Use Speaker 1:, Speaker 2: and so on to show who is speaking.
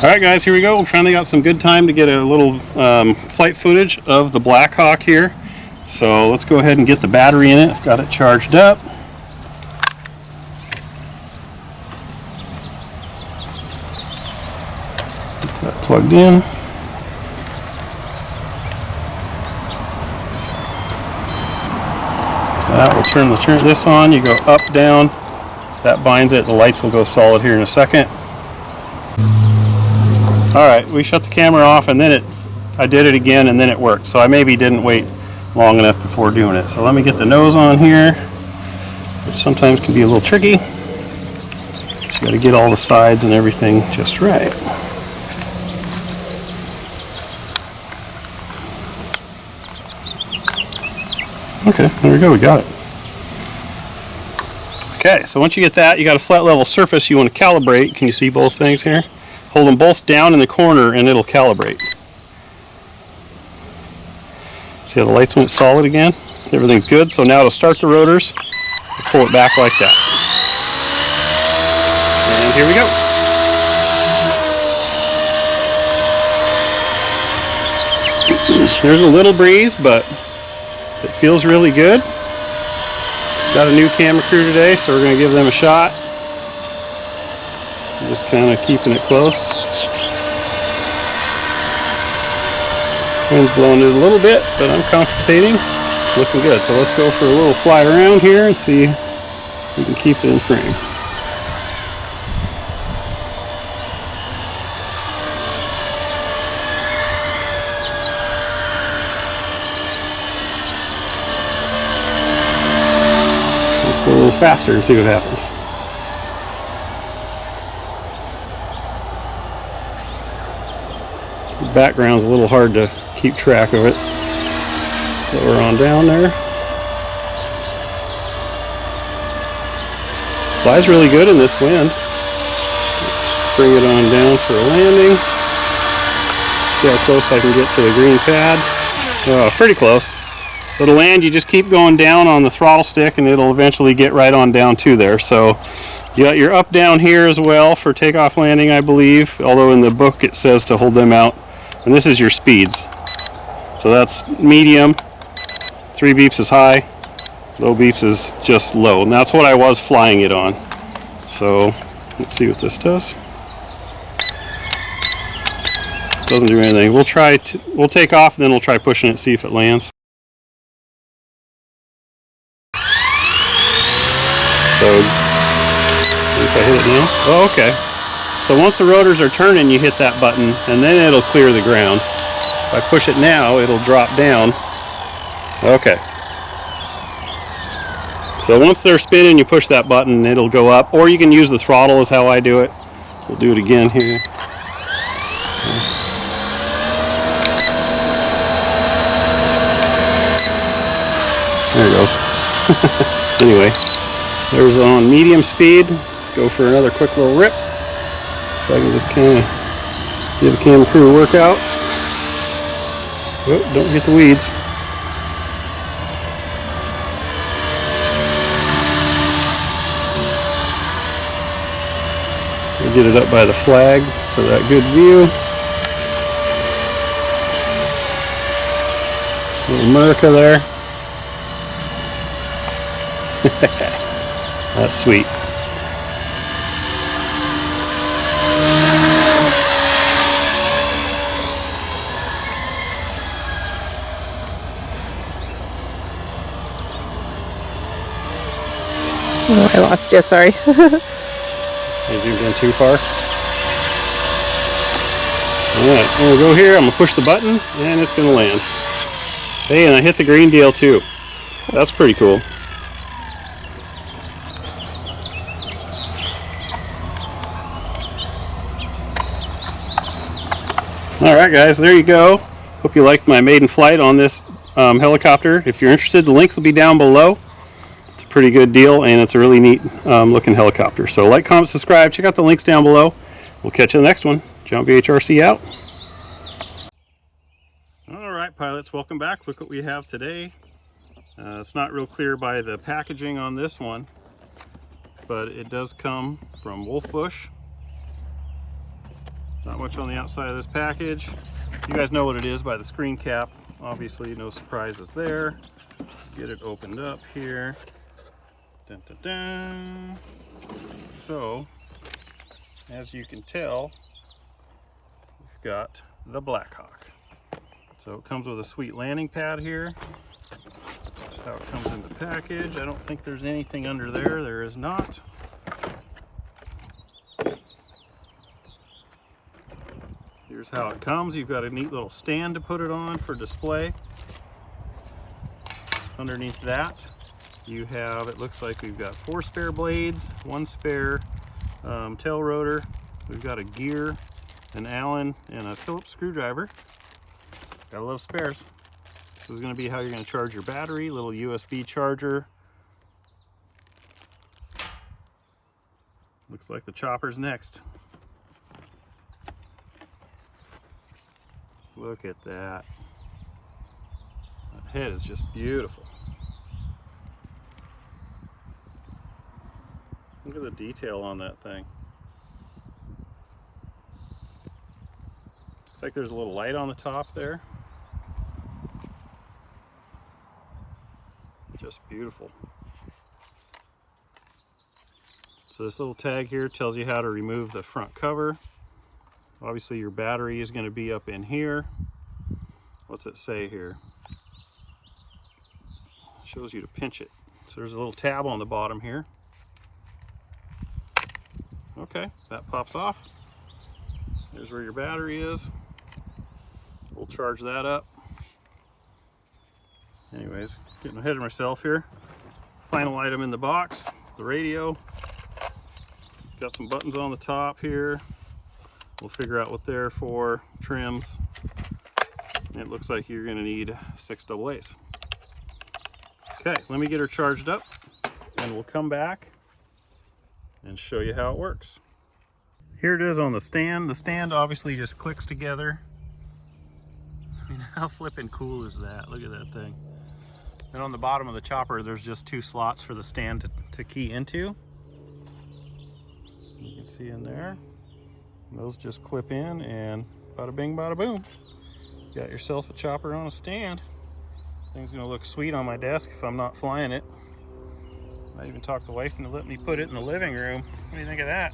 Speaker 1: Alright guys, here we go. We finally got some good time to get a little flight footage of the Black Hawk here. So let's go ahead and get the battery in it. I've got it charged up. Get that plugged in. So that will turn this on. You go up, down. That binds it. The lights will go solid here in a second. Alright, we shut the camera off and then I did it again and then it worked. So I maybe didn't wait long enough before doing it. So let me get the nose on here, which sometimes can be a little tricky. So you got to get all the sides and everything just right. Okay, there we go, we got it. Okay, so once you get that, you got a flat level surface you want to calibrate. Can you see both things here? Hold them both down in the corner and it'll calibrate. See how the lights went solid again? Everything's good. So now to start the rotors, pull it back like that. And here we go. There's a little breeze, but it feels really good. Got a new camera crew today, so we're going to give them a shot. Just kind of keeping it close. Wind's blowing it a little bit, but I'm compensating. Looking good. So let's go for a little fly around here and see if we can keep it in frame. Let's go a little faster and see what happens. The background's a little hard to keep track of it. Slower on down there. Flies really good in this wind. Let's bring it on down for a landing. See how close I can get to the green pad. Oh, pretty close. So to land, you just keep going down on the throttle stick and it'll eventually get right on down to there. So you got your up down here as well for takeoff landing, I believe, although in the book it says to hold them out. And this is your speeds. So that's medium, 3 beeps is high, low beeps is just low. And that's what I was flying it on. So let's see what this does. Doesn't do anything. We'll take off and then we'll try pushing it, see if it lands. So if I hit it now, oh, okay. So once the rotors are turning, you hit that button and then it'll clear the ground. If I push it now, it'll drop down. Okay. So once they're spinning, you push that button and it'll go up. Or you can use the throttle is how I do it. We'll do it again here. There it goes. Anyway, there's on medium speed. Go for another quick little rip. So I can just kind of give the camera crew a workout. Oh, don't hit the weeds. We'll get it up by the flag for that good view. Little America there. That's sweet.
Speaker 2: Oh, I lost you, sorry.
Speaker 1: You zoomed in too far. Alright, we'll go here. I'm going to push the button and it's going to land. Hey, and I hit the green deal too. That's pretty cool. Alright guys, there you go. Hope you liked my maiden flight on this helicopter. If you're interested, the links will be down below. It's a pretty good deal and it's a really neat looking helicopter. So like, comment, subscribe, check out the links down below. We'll catch you in the next one. Jump VHRC out. Alright pilots, welcome back. Look what we have today. It's not real clear by the packaging on this one, but it does come from Wolfbush. Not much on the outside of this package. You guys know what it is by the screen cap. Obviously, no surprises there. Get it opened up here. Dun, dun, dun. So, as you can tell, we've got the Blackhawk. So it comes with a sweet landing pad here. That's how it comes in the package. I don't think there's anything under there. There is not. Here's how it comes. You've got a neat little stand to put it on for display. Underneath that, you have, it looks like we've got 4 spare blades, 1 spare tail rotor. We've got a gear, an Allen, and a Phillips screwdriver. Gotta love spares. This is going to be how you're going to charge your battery. Little USB charger. Looks like the chopper's next. Look at that. That head is just beautiful. Look at the detail on that thing. Looks like there's a little light on the top there. Just beautiful. So this little tag here tells you how to remove the front cover. Obviously your battery is going to be up in here. What's it say here? It shows you to pinch it. So there's a little tab on the bottom here. Okay, that pops off. There's where your battery is. We'll charge that up. Anyways, getting ahead of myself here. Final item in the box, the radio. Got some buttons on the top here. We'll figure out what they're for, trims. It looks like you're gonna need 6 AA's. Okay, let me get her charged up and we'll come back and show you how it works. Here it is on the stand. The stand obviously just clicks together. I mean, how flippin' cool is that? Look at that thing. And on the bottom of the chopper, there's just 2 slots for the stand to key into. You can see in there. Those just clip in and bada bing, bada boom. You got yourself a chopper on a stand. Thing's gonna look sweet on my desk if I'm not flying it. I even talked the wife into letting me put it in the living room. What do you think of that?